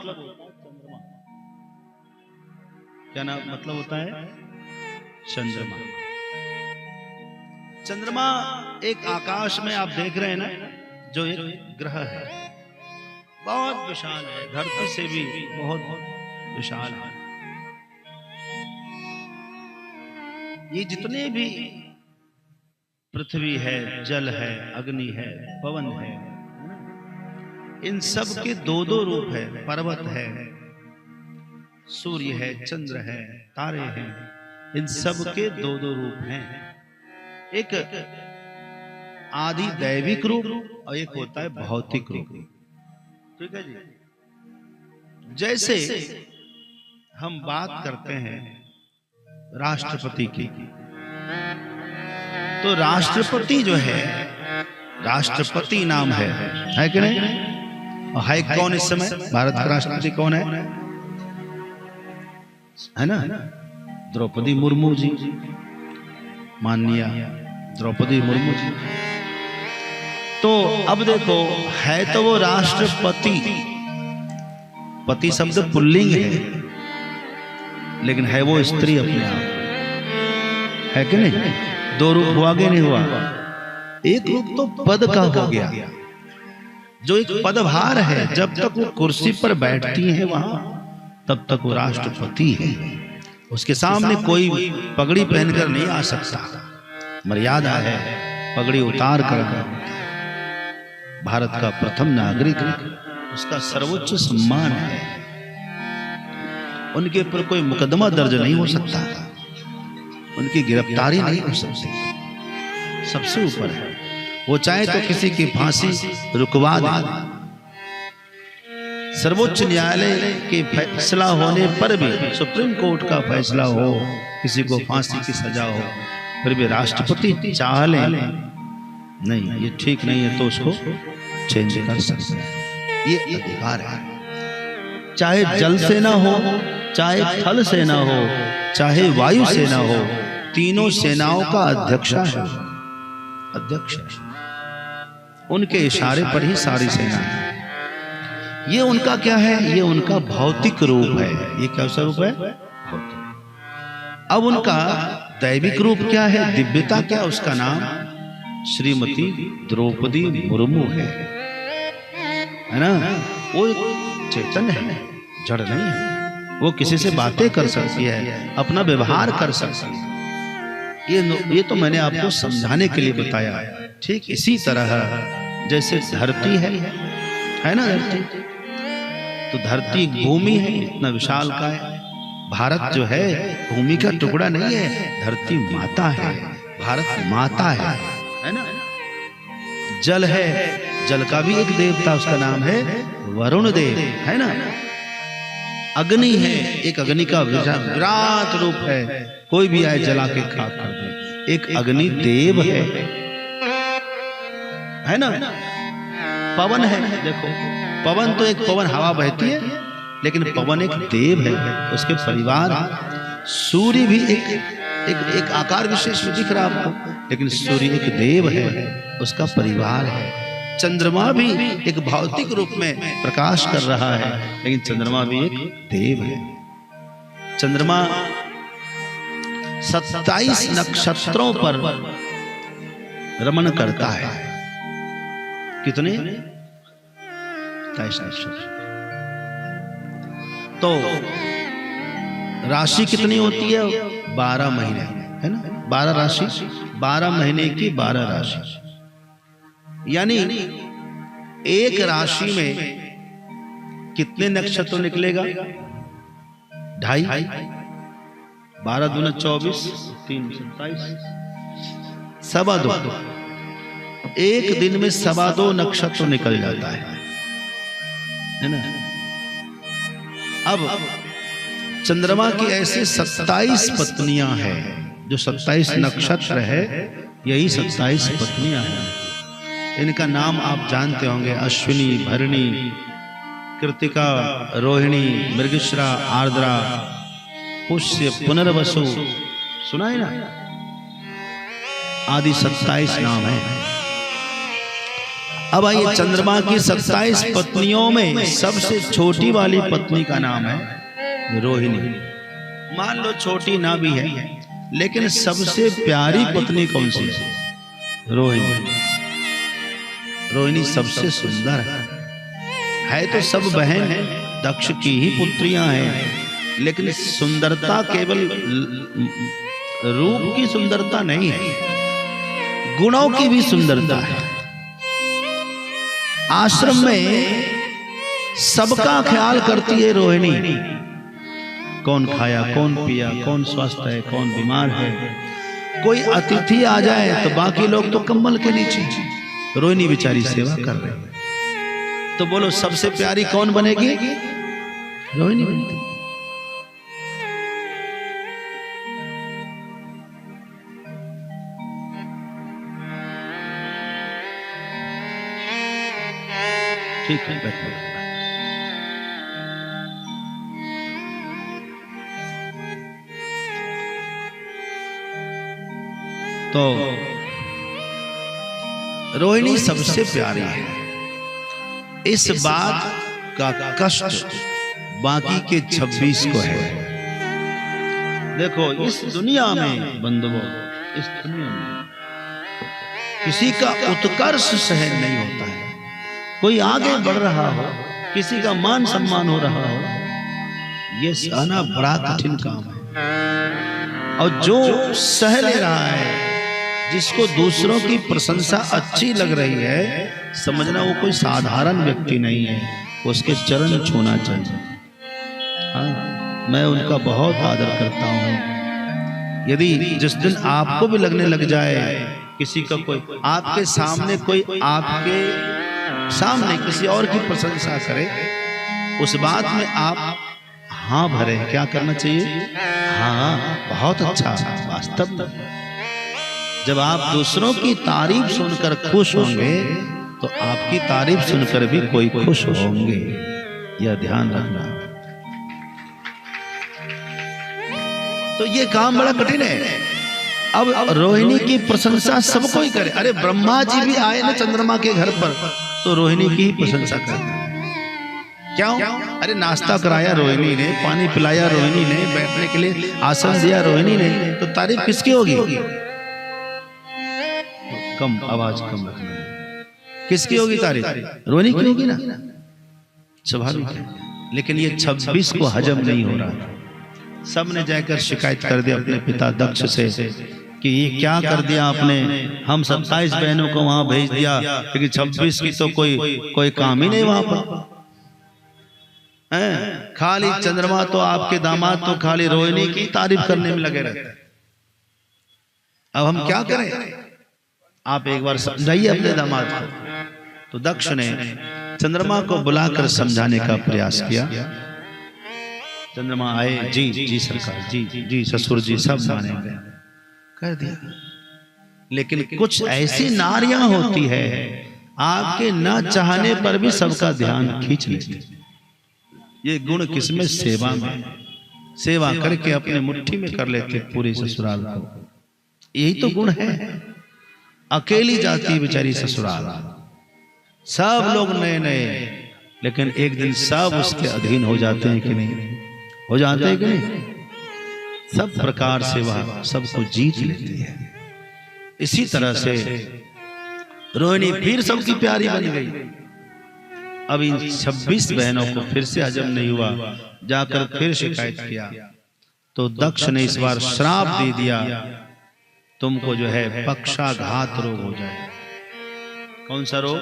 मतलब होता है चंद्रमा। क्या नाम मतलब होता है? चंद्रमा। चंद्रमा एक आकाश में आप देख रहे हैं ना, जो एक ग्रह है, बहुत विशाल है, धरती से भी बहुत विशाल है। ये जितने भी पृथ्वी है, जल है, अग्नि है, पवन है, इन सब के दो दो रूप है। पर्वत है, सूर्य है, चंद्र है, तारे हैं, इन सब के दो दो रूप हैं। एक आदि दैविक रूप और एक होता है भौतिक रूप। ठीक है जी। जैसे हम बात करते हैं राष्ट्रपति की, तो राष्ट्रपति जो है, राष्ट्रपति नाम है कि नहीं? और है कौन इस समय? भारत का राष्ट्रपति कौन है ना? द्रौपदी मुर्मू जी, माननीय द्रौपदी मुर्मू जी। तो अब देखो, है तो वो राष्ट्रपति, पति शब्द पुल्लिंग है, लेकिन है वो स्त्री अपने आप, है कि नहीं? दो रूप हुआ कि नहीं हुआ? एक रूप तो पद का हो गया, जो एक पदभार है। जब तक वो कुर्सी पर बैठती है वहां, तब तक वो राष्ट्रपति है। उसके सामने कोई पगड़ी पहनकर नहीं आ सकता, मर्यादा है, पगड़ी उतार कर। भारत का प्रथम नागरिक, उसका सर्वोच्च सम्मान है। उनके ऊपर कोई मुकदमा दर्ज नहीं हो सकता, उनकी गिरफ्तारी नहीं हो सकती, सबसे ऊपर है वो। चाहे तो किसी की फांसी रुकवा दे। सर्वोच्च न्यायालय के फैसला होने पर भी, सुप्रीम कोर्ट का फैसला हो, किसी को फांसी की सजा हो, फिर भी राष्ट्रपति चाह ले नहीं ये ठीक नहीं है तो उसको चेंज कर सकते हैं, ये अधिकार है। चाहे जल सेना हो, चाहे थल सेना हो, चाहे वायु सेना हो, तीनों सेनाओं का अध्यक्ष है, अध्यक्ष है। उनके इशारे पर ही सारी सेना है। ये उनका क्या है? ये उनका भौतिक रूप है। ये कैसा रूप है? भौतिक। अब उनका दैविक रूप क्या है, दिव्यता क्या? उसका नाम श्रीमती द्रौपदी मुर्मू है ना? वो एक चैतन्य है, जड़ नहीं है। वो किसी से बातें कर सकती है, अपना व्यवहार कर सकती है। ये तो मैंने आपको समझाने के लिए बताया। ठीक इसी तरह जैसे धरती है ना, धरती तो धरती एक भूमि है, इतना विशाल का है। भारत जो है भूमि का टुकड़ा नहीं है, धरती माता है, भारत माता है ना? जल है, जल का भी एक देवता, उसका नाम है वरुण देव, है ना? अग्नि है, एक अग्नि का विराट रूप है, कोई भी आए जला के खाक कर दे, एक अग्नि देव है ना? पवन है, देखो पवन तो एक पवन हवा बहती है, लेकिन पवन एक देव है, उसके परिवार। सूर्य भी एक आकार विशेष में दिख रहा आपको, लेकिन सूर्य एक देव है, उसका परिवार है। चंद्रमा भी एक भौतिक रूप में प्रकाश कर रहा है, लेकिन चंद्रमा भी एक देव है। चंद्रमा 27 नक्षत्रों पर रमण करता है। कितने? 27 नक्षत्र। तो राशि कितनी होती है? 12 महीने, है ना? 12 राशि, 12 महीने की 12 राशि, यानी एक राशि में कितने नक्षत्र निकलेगा? 2.5, 12 दूना 24, 3 27, 2.25। एक दिन में 2.25 नक्षत्र निकल जाता है ना? अब चंद्रमा की ऐसे 27 पत्नियां हैं, जो 27 नक्षत्र है, यही 27 पत्नियां हैं। इनका नाम आप जानते होंगे, अश्विनी, भरणी, कृतिका, रोहिणी, मृगशिरा, आर्द्रा, पुष्य, पुनर्वसु, सुना है ना? आदि 27 नाम है। अब आइए, चंद्रमा की 27 पत्नियों में सबसे छोटी वाली पत्नी का नाम है रोहिणी। मान लो छोटी ना भी है, लेकिन सबसे प्यारी पत्नी कौन सी है? रोहिणी। रोहिणी सबसे सुंदर है तो सब बहन है, दक्ष की ही पुत्रियां हैं, लेकिन सुंदरता केवल रूप की सुंदरता नहीं है, गुणों की भी सुंदरता है। आश्रम में सबका ख्याल करती है रोहिणी। कौन खाया, कौन पिया, कौन स्वस्थ है, कौन बीमार है। कोई अतिथि आ जाए तो बाकी लोग तो कम्बल के नीचे, रोहिणी बेचारी सेवा कर रही है। तो बोलो सबसे प्यारी कौन बनेगी? रोहिणी बनती। ठीक है, बैठो। तो रोहिणी सबसे प्यारी है। इस बात का कष्ट बाकी के 26 को है। देखो इस दुनिया में बंधुओं, इस दुनिया में किसी का उत्कर्ष सहन नहीं होता है। कोई आगे बढ़ रहा हो, किसी का मान सम्मान हो रहा हो, ये सहना बड़ा कठिन काम है। और जो सह ले रहा है, जिसको दूसरों की प्रशंसा अच्छी लग रही है, समझना वो कोई साधारण व्यक्ति नहीं है, उसके चरण छूना चाहिए। हाँ, मैं उनका बहुत आदर करता हूँ। यदि जिस दिन आपको भी लगने लग जाए, किसी का कोई आपके सामने, कोई आपके सामने किसी और की प्रशंसा करे, उस बात में आप हाँ भरे। क्या करना चाहिए? हाँ, बहुत अच्छा, वास्तव में। जब आप दूसरों की तारीफ सुनकर खुश होंगे, तो आपकी तारीफ सुनकर भी कोई खुश होंगे। यह ध्यान रखना। तो ये काम बड़ा कठिन है। अब रोहिणी की प्रशंसा सबको ही करे। अरे ब्रह्मा जी भी आए ना चंद्रमा के घर पर, तो रोहिणी की ही प्रशंसा करते। क्यों? अरे नाश्ता कराया रोहिणी ने, पानी पिलाया रोहिणी ने, बैठने के लिए आसन दिया रोहिणी ने, तो तारीफ किसकी होगी? कम आवाज कम रखना। किसकी होगी तारीफ? रोहिणी की होगी ना, स्वाभाविक है। लेकिन ये 26 को हजम नहीं हो रहा। सब ने जाकर शिकायत कर दिया अपने पिता दक्ष से कि ये क्या कर दिया आपने, हम 27 बहनों को वहां भेज दिया, लेकिन 26 की तो कोई काम ही नहीं वहां पर है। खाली चंद्रमा तो आपके दामाद तो खाली रोहिणी की तारीफ करने में लगे रहते। अब हम क्या करें? आप एक बार समझाइए अपने दामाद को। तो दक्ष ने चंद्रमा को बुलाकर समझाने का प्रयास किया। चंद्रमा आए, जी जी सरकार, जी जी ससुर जी, सब मानेंगे, कर दिया। लेकिन कुछ ऐसी नारियां होती है, आपके न चाहने पर भी सबका ध्यान खींच लेती। ये गुण किसमें? सेवा में। सेवा करके अपने मुट्ठी में कर लेते पूरे ससुराल को। यही तो गुण है। अकेली जाती बेचारी ससुराल, सब लोग नए नए, लेकिन एक दिन सब उसके अधीन हो जाते हैं कि नहीं? हो जाते हैं कि नहीं? सब प्रकार से वह सबको जीत लेती है। इसी तरह से रोहिणी फिर सबकी प्यारी बन गई। अब इन 26 बहनों को फिर से हजम नहीं हुआ, जाकर फिर शिकायत किया। तो दक्ष ने इस बार श्राप दे दिया, तुमको जो है पक्षाघात रोग हो जाए। कौन सा रोग?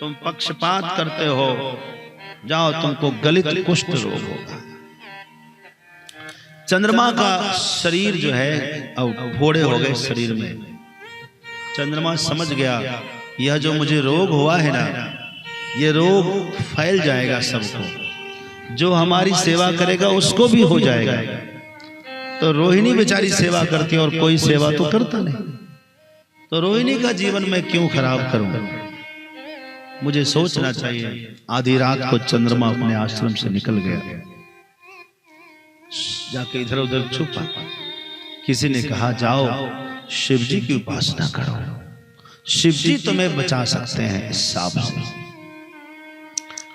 तुम पक्षपात करते हो, जाओ तुमको गलित कुष्ठ रोग होगा। चंद्रमा का शरीर जो है अब फोड़े हो गए शरीर में। चंद्रमा समझ गया यह जो मुझे रोग हुआ है ना, ये रोग फैल जाएगा सबको, जो हमारी सेवा करेगा उसको भी हो जाएगा। तो रोहिणी बेचारी सेवा करती है और कोई सेवा तो करता नहीं, तो रोहिणी का जीवन मैं क्यों खराब करूं? मुझे सोचना चाहिए। आधी रात को चंद्रमा अपने आश्रम से निकल गया, जाके इधर उधर छुपा। किसी ने कहा जाओ शिव जी की उपासना करो। शिव जी तुम्हें बचा सकते हैं इस सांप से।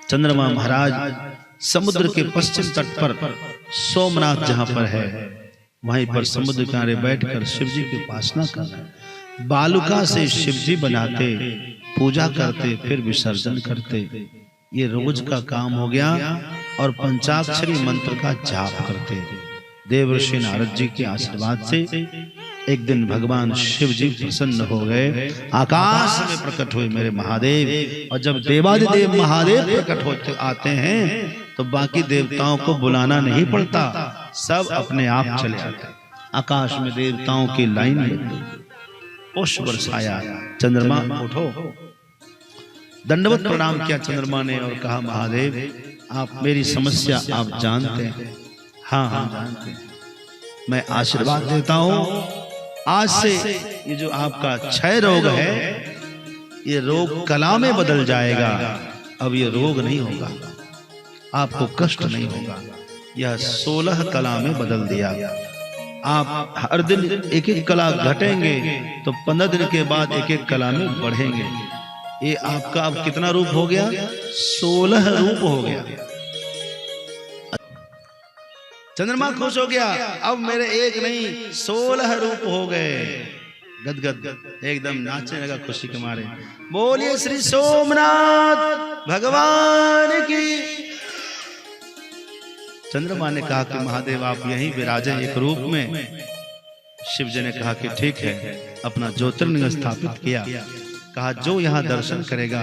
चंद्रमा महाराज समुद्र के पश्चिम तट पर सोमनाथ जहां पर है, वहीं पर समुद्र किनारे बैठकर शिव जी की उपासना कर रहे हैं। बालुका से शिव जी बनाते, पूजा करते, फिर विसर्जन करते। ये रोज का काम हो गया। और पंचाक्षरी मंत्र का जाप करते। देवर्षि नारद जी के आशीर्वाद से एक दिन भगवान शिव जी प्रसन्न हो गए, आकाश में प्रकट हुए मेरे महादेव। और जब देवादिदेव महादेव प्रकट होते आते हैं तो बाकी देवताओं को बुलाना नहीं पड़ता, सब अपने आप चले आते। आकाश में देवताओं की लाइन लगी, पुष्प बरसाया। चंद्रमा उठो, दंडवत प्रणाम किया चंद्रमा ने और कहा महादेव आप मेरी समस्या आप जानते हैं। हाँ हाँ जानते हैं। मैं आशीर्वाद देता हूं, आज से ये जो आपका क्षय रोग है, ये रोग कला में बदल जाएगा। अब ये रोग नहीं होगा, आपको कष्ट नहीं होगा। यह 16 कला में बदल दिया। आप हर दिन एक एक कला घटेंगे तो 15 दिन के बाद एक एक कला में बढ़ेंगे। ये आपका अब कितना रूप हो गया? 16 रूप हो गया। चंद्रमा खुश हो गया, अब मेरे एक नहीं 16 रूप हो गए। गदगद एकदम नाचने लगा खुशी के मारे। बोलिए श्री सोमनाथ भगवान की। चंद्रमा ने कहा कि महादेव आप यहीं विराजे एक रूप में। शिव जी ने कहा कि ठीक है, अपना ज्योतिर्लिंग स्थापित किया। कहा जो यहाँ दर्शन करेगा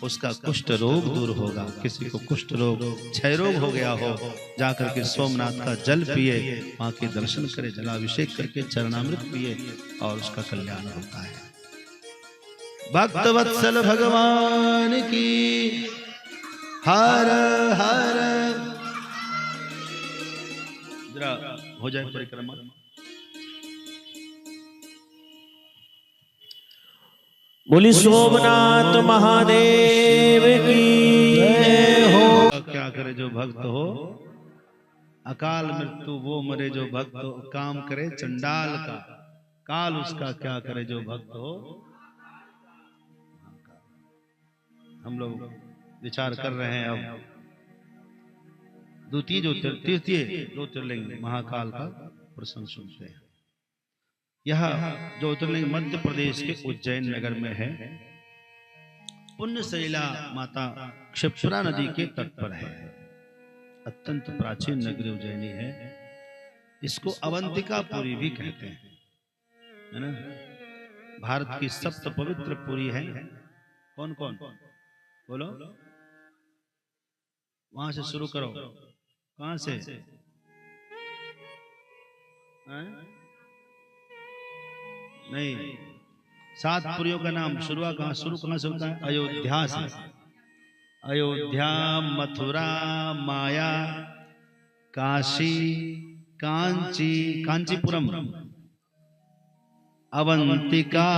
उसका कुष्ठ रोग दूर होगा। किसी को कुष्ठ रोग, क्षय रोग हो गया हो, जाकर के सोमनाथ का जल पिए, वहां के दर्शन करे, जलाभिषेक करके चरणामृत पिए और उसका कल्याण होता है। भक्त वत्सल भगवान की हर हर। जरा हो जाए परिक्रमा। बोली सोमनाथ महादेव की जय हो। क्या करे जो भक्त हो, अकाल मृत्यु वो मरे जो भक्त हो। काम करे चंडाल का, काल उसका क्या करे जो भक्त हो। हम लोग विचार कर रहे हैं अब तृतीय ज्योतिर्लिंग महाकाल का प्रसंग सुनते हैं। यह ज्योतिर्लिंग मध्य प्रदेश के उज्जैन नगर में है। पुण्यशैला माता क्षिप्रा नदी के तट पर है। अत्यंत प्राचीन नगरी उज्जैनी है। इसको अवंतिकापुरी भी कहते हैं, है ना। भारत की सप्त पवित्र पुरी है। कौन कौन बोलो, वहां से शुरू करो। कहां से? नहीं, 7 पुरियों का नाम शुरू कहां से होता है? अयोध्या से। अयोध्या, मथुरा, माया, काशी, कांचीपुरम, अवंतिका।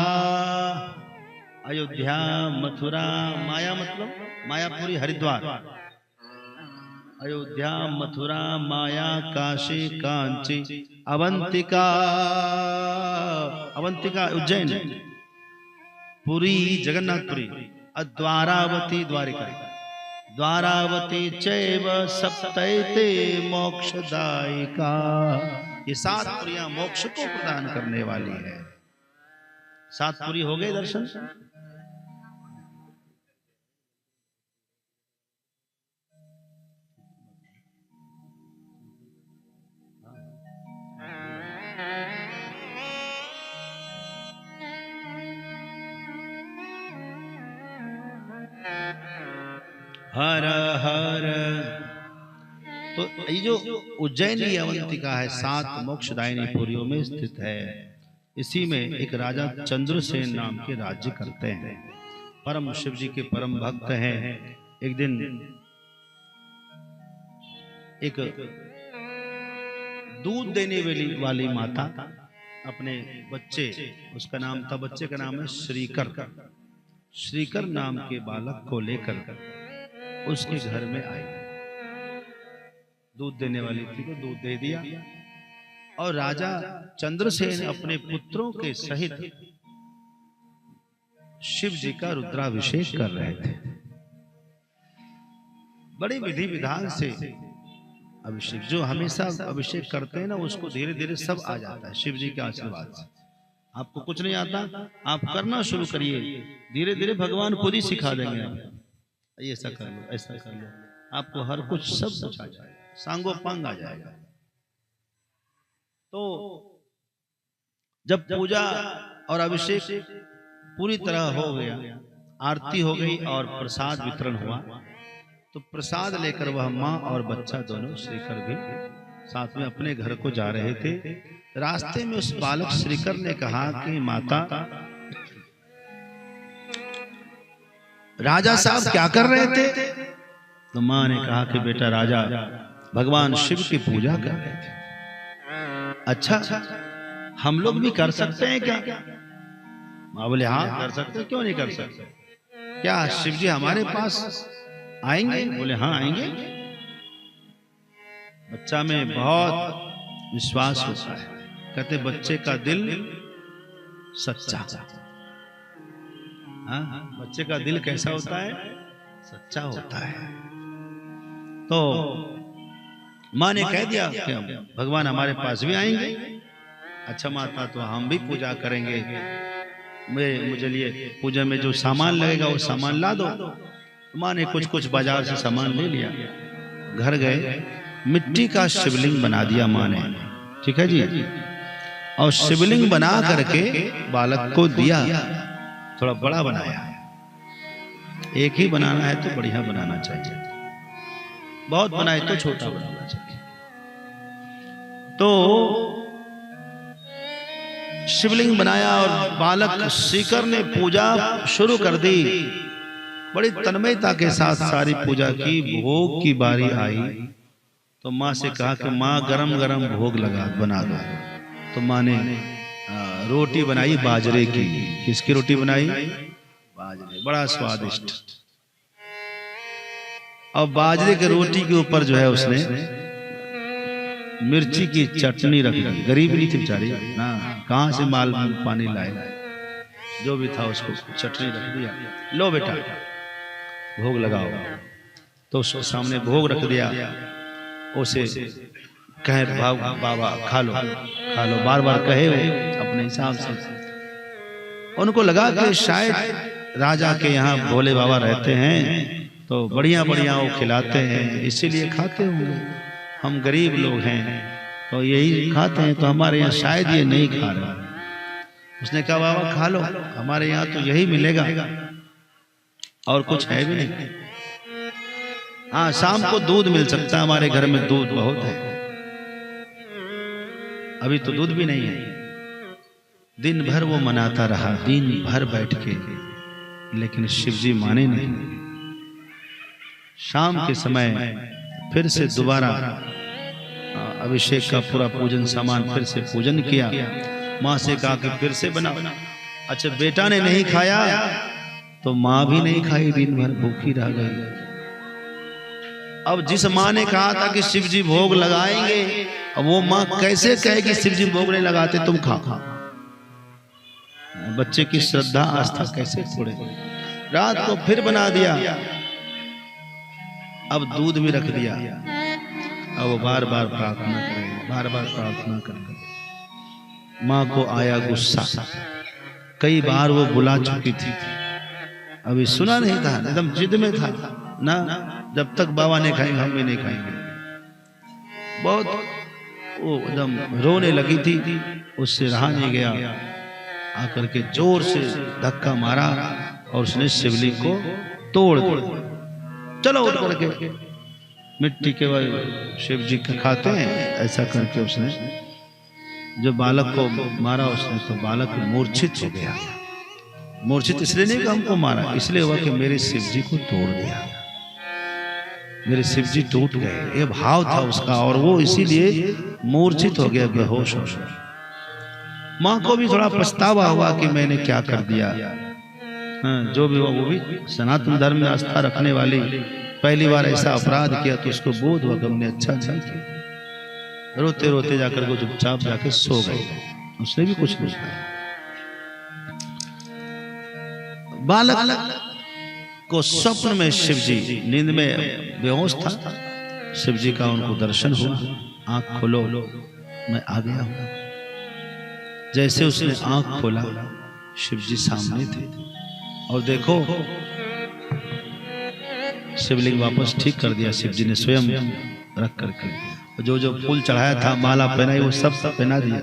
अयोध्या, मथुरा, माया मतलब मायापुरी हरिद्वार। अयोध्या, मथुरा, माया, काशी, कांची, अवंतिका। अवंतिका उज्जैन, पुरी जगन्नाथपुरी, द्वारावती द्वारिका, द्वारावती चैव सप्तैते मोक्षदायिका। ये 7 पुरियां मोक्ष को प्रदान करने वाली है। 7 पुरी हो गए दर्शन। हर हर। तो ये जो उज्जैनी अवंतिका है 7 मोक्षदायिनी पुरियों में स्थित है। इसी में एक राजा चंद्रसेन नाम के राज्य करते हैं। परम शिव जी के परम भक्त हैं। एक दिन एक दूध देने वाली माता अपने बच्चे, उसका नाम था, बच्चे का नाम है श्रीकर नाम के बालक को लेकर उसके घर में आई। दूध देने वाली थी तो दूध दे दिया। और राजा चंद्रसेन अपने पुत्रों के सहित शिव जी का रुद्राभिषेक कर रहे थे। बड़ी विधि विधान से अभिषेक, जो हमेशा अभिषेक करते हैं ना उसको धीरे धीरे सब आ जाता है शिव जी के आशीर्वाद से। आपको कुछ नहीं आता, आप करना शुरू करिए, धीरे धीरे भगवान खुद ही सिखा देंगे। आप ऐसा कर लो, ऐसा कर लो, आपको हर कुछ सब कुछ आ जाएगा, सांगो पांग आ जाएगा। तो जब पूजा और अभिषेक पूरी तरह हो गया, आरती हो गई और प्रसाद वितरण हुआ, तो प्रसाद लेकर वह माँ और बच्चा दोनों श्रीकर भी साथ में अपने घर को जा रहे थे। रास्ते में उस बालक श्रीकर ने कहा कि माता, राजा साहब क्या कर रहे थे? तो माँ ने कहा कि बेटा राजा भगवान शिव की पूजा कर रहे थे। अच्छा, हम लोग भी कर सकते हैं क्या? माँ बोले हाँ कर सकते, क्यों नहीं कर सकते? क्या शिव जी हमारे पास आएंगे? बोले हाँ आएंगे। बच्चा में बहुत विश्वास होता है, कहते बच्चे का दिल सच्चा। हाँ, बच्चे का दिल कैसा होता है? सच्चा होता है। तो माँ ने कह दिया कि भगवान हमारे पास भी आएंगे। अच्छा माता, तो हम भी पूजा करेंगे, मुझे लिए पूजा में जो सामान लगेगा वो सामान ला दो। माँ ने कुछ कुछ बाजार से सामान ले लिया, घर गए, मिट्टी का शिवलिंग बना दिया माँ ने, ठीक है जी। और शिवलिंग बना करके बालक को दिया, थोड़ा बड़ा बनाया। एक ही बनाना है तो बढ़िया बनाना चाहिए, बहुत बनाए तो छोटा बनाना चाहिए। तो शिवलिंग बनाया और बालक श्रीकर ने पूजा शुरू कर दी। बड़ी तन्मयता के साथ सारी पूजा की। भोग की बारी आई तो माँ से कहा कि माँ गरम गरम भोग बना दो। तो माँ ने रोटी बनाई बाजरे की। किसकी रोटी बनाई? बाजरे, बड़ा स्वादिष्ट। और बाजरे की रोटी के ऊपर जो है उसने मिर्ची की चटनी रख दी। गरीब नहीं थी बेचारी ना, कहां से माल पानी लाए, जो भी था उसको चटनी रख दिया। लो बेटा भोग लगाओ। तो उसके सामने भोग रख दिया। उसे कहे बाबा खा लो खा लो, बार बार कहे अपने हिसाब से। उनको लगा कि शायद राजा के यहाँ भोले बाबा रहते हैं तो बढ़िया बढ़िया वो खिलाते हैं, इसीलिए खाते होंगे। हम गरीब लोग हैं तो यही खाते हैं, तो हमारे यहाँ शायद ये नहीं खा रहे। उसने कहा बाबा खा लो, हमारे यहाँ तो यही मिलेगा और कुछ है भी नहीं। हाँ, शाम को दूध मिल सकता है, हमारे घर में दूध बहुत है। अभी तो दूध भी नहीं है। दिन भर वो मनाता रहा, दिन भर बैठ के, लेकिन शिवजी माने नहीं। शाम के समय फिर से दोबारा अभिषेक का पूरा पूजन सामान फिर से पूजन किया। माँ से कहा कि फिर से बना। अच्छा, बेटा ने नहीं खाया तो माँ भी नहीं खाई, दिन भर भूखी रह गई। अब जिस माँ ने कहा था कि शिव जी भोग लगाएंगे, अब वो माँ कैसे कहे कि शिव जी भोग नहीं लगाते, तुम खा। बच्चे की श्रद्धा आस्था कैसे छोड़े। रात को फिर बना दिया, अब दूध भी रख दिया। अब वो बार बार प्रार्थना करें, बार बार प्रार्थना करें। माँ को आया गुस्सा, कई बार वो बुला चुकी थी, अभी सुना नहीं था, एकदम जिद में था ना, जब तक बाबा नहीं खाएंगे हम भी नहीं खाएंगे। बहुत वो एकदम रोने लगी थी, उससे रहा नहीं गया। आकर के जोर से धक्का मारा और उसने शिवलिंग को तोड़ दिया। चलो उठ करके मिट्टी के शिव जी के खाते हैं, ऐसा करके उसने जो बालक को मारा, उसने तो बालक मूर्छित हो गया। मूर्छित इसलिए नहीं कि हमको मारा, इसलिए हुआ कि मेरे शिव जी को तोड़ दिया, मेरे शिव जी टूट गए, ये भाव था उसका, और वो इसीलिए मूर्छित हो गया, बेहोश हो गया। माँ को भी थोड़ा पछतावा हुआ कि मैंने क्या कर दिया। हाँ, जो भी हुआ, वो भी सनातन धर्म में आस्था रखने वाली, पहली बार ऐसा अपराध किया तो उसको बोध हुआ कि हमने अच्छा नहीं किया। रोते रोते जाकर वो चुपचाप जाके सो गए, उसने भी कुछ नहीं कहा। बालक को स्वप्न में शिव जी, नींद में बेहोश था, शिव जी का उनको दर्शन हुआ। आंख खोलो, मैं आ गया हूं। जैसे उसने आंख खोला, शिव जी सामने थे और देखो शिवलिंग वापस ठीक कर दिया शिव जी ने स्वयं रख करके। जो जो फूल चढ़ाया था, माला पहनाई, वो सब पहना दिया।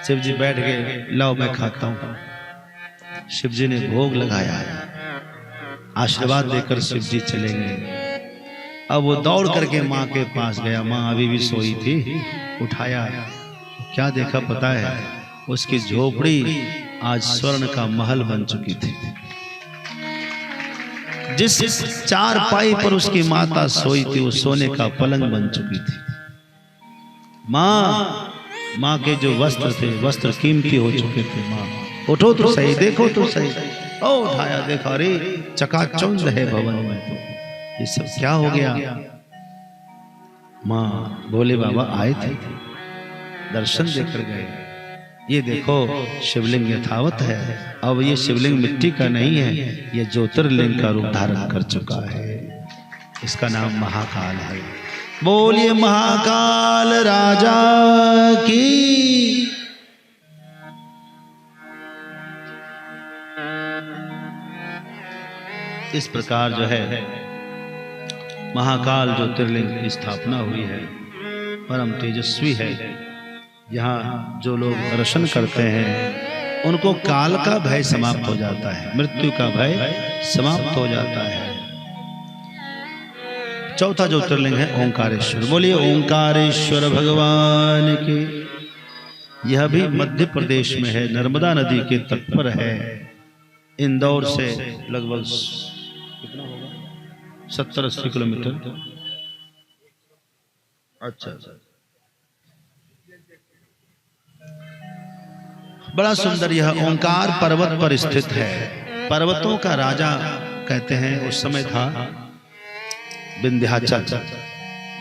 शिव जी बैठ गए, लाओ मैं खाता हूं। शिव जी ने भोग लगाया, आशीर्वाद देकर शिव जी चले गए। अब वो दौड़ करके माँ के पास गया, माँ अभी भी सोई थी, उठाया, क्या देखा पता है? उसकी झोपड़ी आज स्वर्ण का महल बन चुकी थी। जिस चारपाई पर उसकी माता सोई थी, वो सोने का पलंग बन चुकी थी। माँ के जो वस्त्र थे, वस्त्र कीमती हो चुके थे। माँ उठो तो सही, देखो तो सही। ओ उठाया, देखा, अरे चकाचौंध है भवन में, तो ये सब क्या हो गया? माँ बोले बाबा आए थे, दर्शन देकर गए। ये देखो शिवलिंग यथावत है। अब ये शिवलिंग मिट्टी का नहीं है, ये ज्योतिर्लिंग का रूप धारण कर चुका है। इसका नाम महाकाल है। बोलिए महाकाल राजा की। इस प्रकार जो है महाकाल ज्योतिर्लिंग की स्थापना हुई है, परम तेजस्वी है। यहाँ जो लोग दर्शन करते हैं उनको काल का भय समाप्त हो जाता है, मृत्यु का भय समाप्त हो जाता है। चौथा ज्योतिर्लिंग है ओंकारेश्वर। बोलिए ओंकारेश्वर भगवान की। यह भी मध्य प्रदेश में है, नर्मदा नदी के तट पर है। इंदौर से लगभग कितना होगा, 70-80 किलोमीटर। अच्छा, बड़ा सुंदर यह ओंकार पर्वत पर स्थित है। पर्वतों का राजा कहते हैं, उस समय था विंध्याचल।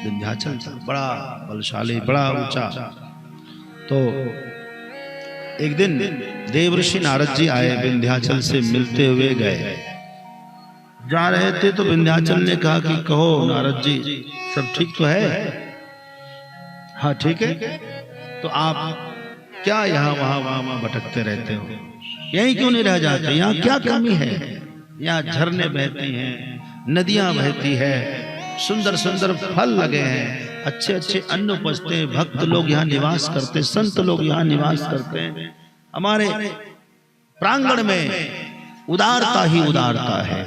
विंध्याचल बड़ा बलशाली, बड़ा ऊंचा। तो एक दिन देवर्षि नारद जी आए, विंध्याचल से मिलते हुए गए। जा रहे थे तो विंध्याचल ने कहा कि कहो नारद जी, सब ठीक तो है? हाँ ठीक है। तो आप क्या यहाँ वहां भटकते रहते हो? यहीं क्यों नहीं रह जाते? यहाँ क्या कमी है? यहाँ झरने बहती हैं, नदियां बहती है, सुंदर सुंदर फल लगे हैं, अच्छे अच्छे अन्न उपजते हैं, भक्त लोग यहाँ निवास करते हैं, संत लोग यहाँ निवास करते हैं। हमारे प्रांगण में उदारता ही उदारता है।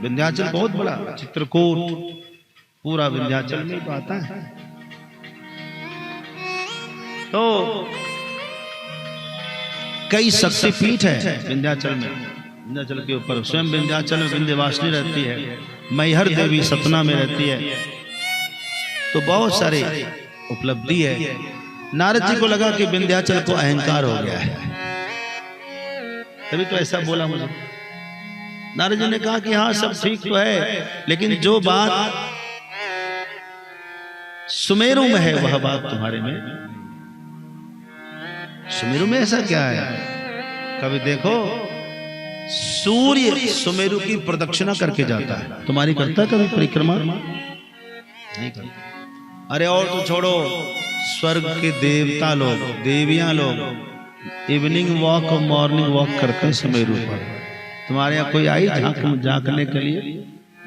विंध्याचल बहुत बड़ा, चित्रकूट पूरा विंध्याचल में तो आता है। तो कई शक्तिपीठ है विंध्याचल में। विंध्याचल के ऊपर स्वयं विंध्याचल में विंध्यवासिनी रहती है, मैहर देवी सतना में रहती है। तो बहुत सारे उपलब्धि है। नारद जी को लगा कि विंध्याचल को अहंकार हो गया है, तभी तो ऐसा बोला मुझे। नारद जी ने कहा कि हाँ सब ठीक तो है, लेकिन जो बात सुमेरु में है वह बात तुम्हारे में। सुमेरु में ऐसा क्या है? कभी देखो सूर्य सुमेरु की प्रदक्षिणा करके जाता है, तुम्हारी करता है कभी परिक्रमा? नहीं करता। अरे और तो छोड़ो, स्वर्ग के देवता लोग, देवियां लोग इवनिंग वॉक और मॉर्निंग वॉक करते हैं सुमेरु पर। तुम्हारे यहाँ कोई आई झांकने के लिए?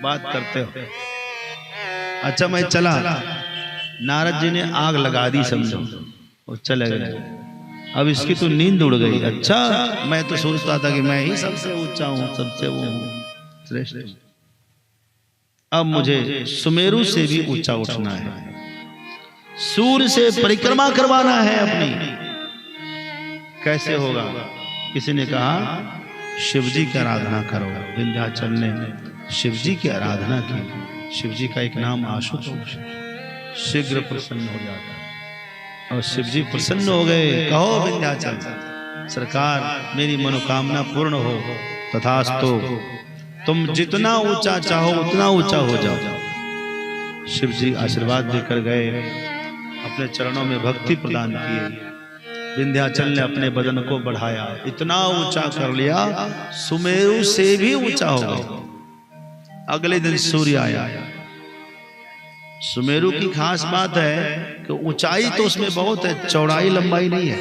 बात करते हो। अच्छा मैं चला, नारद जी ने आग लगा दी समझो, और चले गए। अब इसकी तो नींद उड़ गई। अच्छा मैं तो सोचता था कि मैं ही सबसे ऊंचा हूं, सबसे वो श्रेष्ठ। अब मुझे सुमेरु से भी ऊंचा उठना है, सूर्य से परिक्रमा करवाना है अपनी। कैसे होगा? किसी ने कहा शिव जी की आराधना करो। विंध्याचल ने शिव जी की आराधना की। शिव जी का एक नाम आशुतोष, शीघ्र प्रसन्न हो जाता है। और शिव जी प्रसन्न हो गए। कहो विंध्याचल सरकार मेरी मनोकामना पूर्ण हो, तथास्तु। तुम जितना ऊंचा चाहो उतना ऊंचा हो जाओ। शिव जी आशीर्वाद देकर गए, अपने चरणों में भक्ति प्रदान किए। विंध्याचल ने अपने बदन को बढ़ाया, इतना ऊंचा कर लिया, सुमेरु से भी ऊंचा हो गया। अगले दिन सूर्य आया। सुमेरु की खास बात है कि ऊंचाई तो उसमें बहुत है, चौड़ाई लंबाई नहीं है,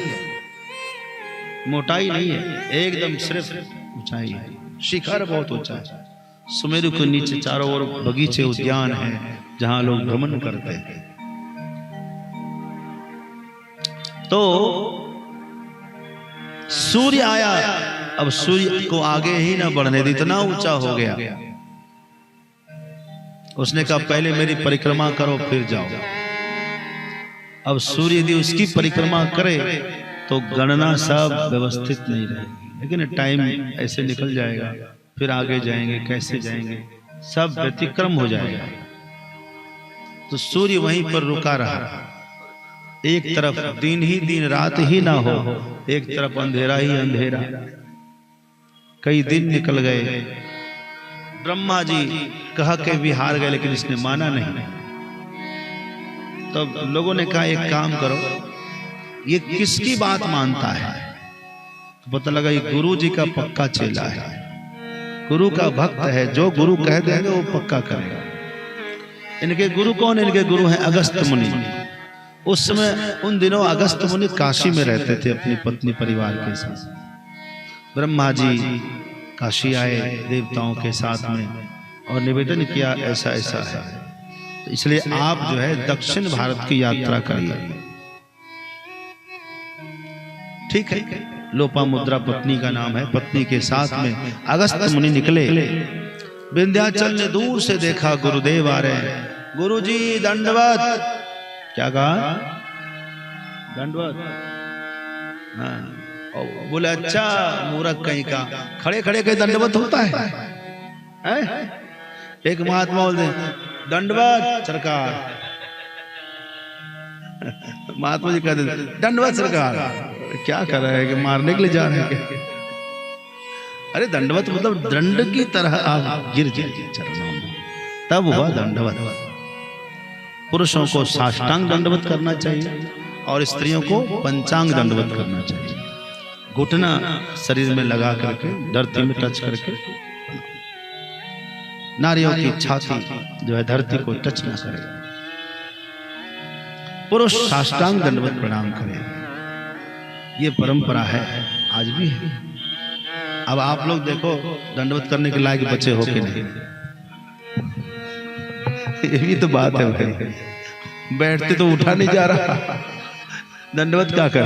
मोटाई नहीं है, एकदम सिर्फ ऊंचाई है, शिखर बहुत ऊंचा है। सुमेरु के नीचे चारों ओर बगीचे उद्यान है जहां लोग भ्रमण करते हैं। तो सूर्य आया, अब सूर्य को आगे ही ना बढ़ने दी, इतना ऊंचा हो गया। उसने कहा पहले मेरी परिक्रमा करो फिर जाओ। अब सूर्य यदि उसकी परिक्रमा करे तो गणना सब व्यवस्थित नहीं रहेगी, लेकिन टाइम ऐसे निकल जाएगा, फिर आगे जाएंगे, कैसे जाएंगे, सब व्यतिक्रम हो जाएगा। तो सूर्य वहीं पर रुका रहा। एक तरफ दिन ही दिन, रात ही ना हो, एक तरफ अंधेरा ही अंधेरा। कई दिन निकल गए। ब्रह्मा जी कह के भी हार गए, लेकिन इसने माना नहीं। तब तो लोगों ने कहा एक काम करो, ये किसकी बात मानता है? तो पता लगा ये गुरु जी का पक्का चेला है, गुरु का भक्त है, जो गुरु कह देंगे वो पक्का करेगा। इनके गुरु कौन? इनके गुरु हैं अगस्त मुनि। उस समय उन दिनों अगस्त मुनि काशी में रहते थे अपनी पत्नी परिवार के साथ। ब्रह्मा जी काशी आए देवताओं के साथ में और निवेदन किया ऐसा ऐसा है, तो इसलिए आप जो है दक्षिण भारत की यात्रा करिए। ठीक है, लोपामुद्रा पत्नी का नाम है। पत्नी के साथ में अगस्त मुनि निकले। विंध्याचल ने दूर से देखा गुरुदेव आ रहे हैं। गुरुजी दंडवत। क्या कहा? दंडवत। हाँ, बोले अच्छा मूर्ख कहीं का, खड़े खड़े कहीं दंडवत होता है? एक महात्मा बोलते दंडवत सरकार। महात्मा जी कहते दंडवत सरकार। क्या कर रहे हैं कि मारने के लिए जा रहे हैं? अरे दंडवत मतलब दंड की तरह आप गिर जाइए चरणों में, तब हुआ दंडवत। पुरुषों को साष्टांग दंडवत करना चाहिए और स्त्रियों को पंचांग दंडवत करना चाहिए। घुटना शरीर में लगा करके धरती में टच करके, नारियों की छाती जो है धरती को टच न करे। पुरुष साष्टांग दंडवत प्रणाम करें, ये परंपरा है, आज भी है। अब आप लोग देखो दंडवत करने के लायक बचे हो कि नहीं, ये भी तो बात है भाई। बैठते तो उठा नहीं जा रहा, दंडवत क्या कर।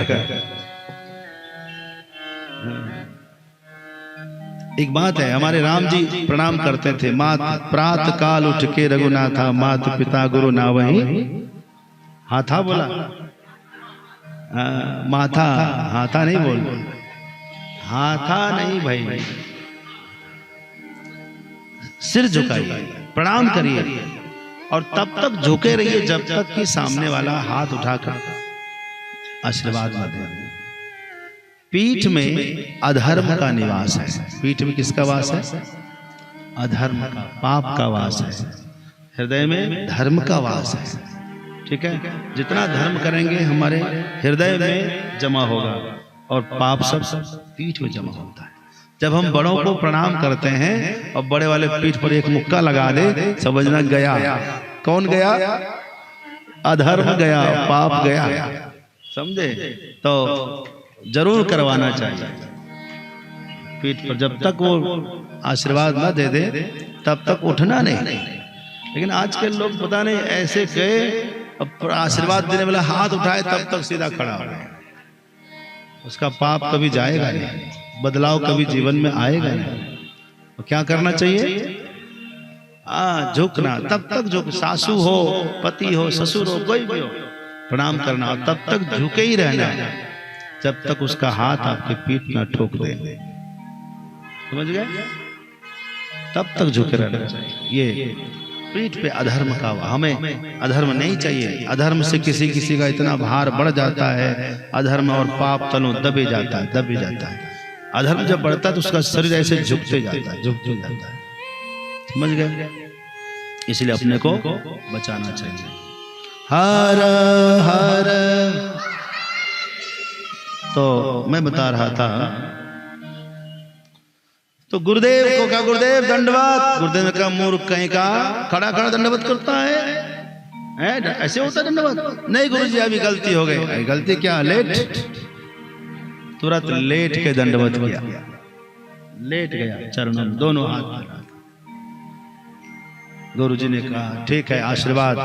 एक बात है, हमारे राम जी प्रणाम करते थे। मात प्रात काल उठ के रघुनाथा, मात पिता गुरु ना वही हाथा बोला। माथा हाथा नहीं बोल, हाथा नहीं भाई, सिर झुकाइए, प्रणाम करिए और तब तक झुके रहिए जब तक कि सामने वाला हाथ उठाकर आशीर्वाद न दे। पीठ में अधर्म का निवास है। पीठ में किसका वास है? अधर्म का, पाप का वास है। हृदय में धर्म का वास है। ठीक है, जितना धर्म करेंगे हमारे हृदय में जमा होगा और पाप सब पीठ में जमा होता है। जब हम बड़ों को प्रणाम करते हैं और बड़े वाले पीठ पर एक मुक्का लगा दे, समझना गया। कौन गया? अधर्म गया, पाप गया। समझे? तो जरूर करवाना चाहिए पीठ पर। जब तक वो आशीर्वाद न दे दे तब तक उठना नहीं। लेकिन आजकल लोग पता नहीं ऐसे गए, अब आशीर्वाद देने वाला हाथ उठाए तब तक सीधा खड़ा हो गया। उसका पाप कभी जाएगा नहीं, बदलाव कभी जीवन में आएगा नहीं। तो क्या करना चाहिए? झुकना, तब तक झुक। सासू हो, पति हो, ससुर हो, कोई भी हो, प्रणाम करना और तब तक झुके ही रहना है जब तक उसका हाथ आपके पीठ ना ठोक दे। समझ गए? तब तक झुके रहना चाहिए। ये पीठ पे अधर्म का, हमें अधर्म नहीं चाहिए। अधर्म से किसी का इतना भार बढ़ जाता है, अधर्म और पाप तलों दबे जाता है। अधर्म जब बढ़ता है तो उसका शरीर ऐसे झुकते जाता है। समझ गए? इसलिए अपने को बचाना चाहिए। हर हर तो मैं बता रहा था, तो गुरुदेव को कहा, गुरुदेव दंडवत। गुरुदेव ने कहा, मूर्ख कहीं का, खड़ा खड़ा दंडवत करता है ऐसे होता दंडवत? नहीं गुरुजी अभी गलती हो गई। गलती क्या? लेट। तुरंत लेट के दंडवत किया, लेट गया चरणों में, दोनों हाथ। गुरुजी ने कहा, ठीक है आशीर्वाद।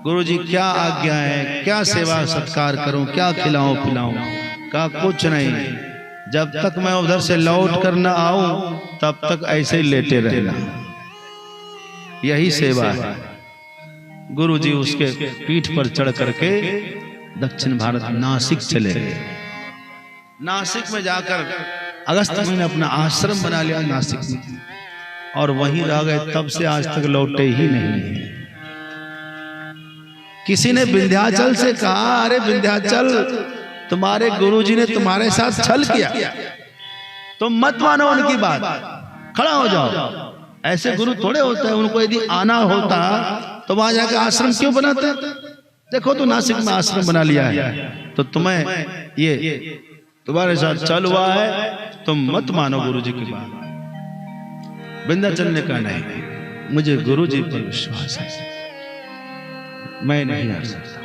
गुरुजी क्या आज्ञा है, क्या सेवा सत्कार करूं, क्या खिलाऊं पिलाऊं? कहा कुछ नहीं, जब तक मैं उधर से लौट कर न आऊं तब तक ऐसे ही लेटे रहना, यही सेवा है। गुरुजी उसके पीठ पर चढ़ करके दक्षिण भारत नासिक चले गए। नासिक में जाकर अगस्त महीने अपना आश्रम बना लिया नासिक में, और वहीं रह गए। तब से आज तक लौटे ही नहीं। किसी ने विंध्याचल से कहा, अरे विंध्याचल तुम्हारे गुरुजी ने तुम्हारे साथ छल किया, तुम मत मानो उनकी बात, खड़ा हो जाओ। ऐसे गुरु थोड़े होते हैं, उनको यदि आना होता तो वहां जाकर आश्रम क्यों बनाते? देखो तो नासिक में आश्रम बना लिया है, तो तुम्हें ये तुम्हारे साथ छल हुआ है, तुम मत मानो गुरुजी की बात। विंध्याचल ने कहा, नहीं मुझे गुरुजी पर विश्वास है, मैं नहीं हट सकता।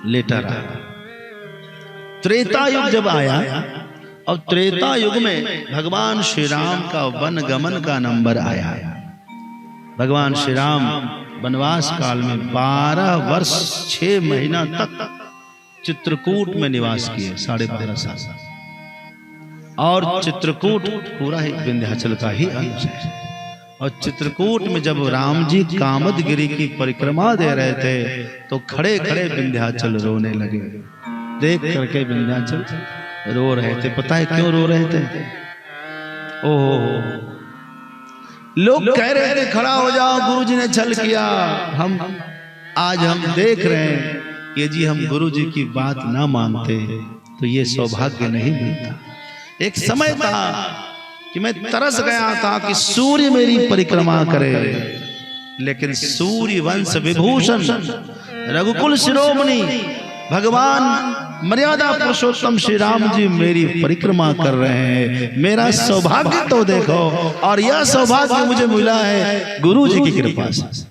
लेटा रहा। त्रेता युग जब आया, और त्रेता युग में भगवान श्री राम का वन गमन का नंबर आया। भगवान श्री राम वनवास काल में 12 वर्ष 6 महीना तक चित्रकूट में निवास किए, 12.5 साल। और चित्रकूट पूरा ही विंध्याचल का ही अंश है। और चित्रकूट में जब राम जी कामदगिरी की परिक्रमा दे रहे थे, तो खड़े खड़े विंध्याचल रोने लगे। देख करके विंध्याचल रो रहे थे। पता है क्यों रो रहे थे? ओहो, लोग कह रहे थे खड़ा हो जाओ, गुरुजी ने छल किया। आज हम देख रहे हैं कि जी हम गुरुजी की बात ना मानते तो ये सौभाग्य नहीं मिलता। एक समय था कि मैं तरस गया था कि सूर्य मेरी परिक्रमा करे, लेकिन सूर्य वंश विभूषण रघुकुल शिरोमणि भगवान मर्यादा पुरुषोत्तम श्री राम जी मेरी परिक्रमा कर रहे हैं। मेरा सौभाग्य तो देखो, और यह सौभाग्य मुझे मिला है गुरु जी की कृपा से।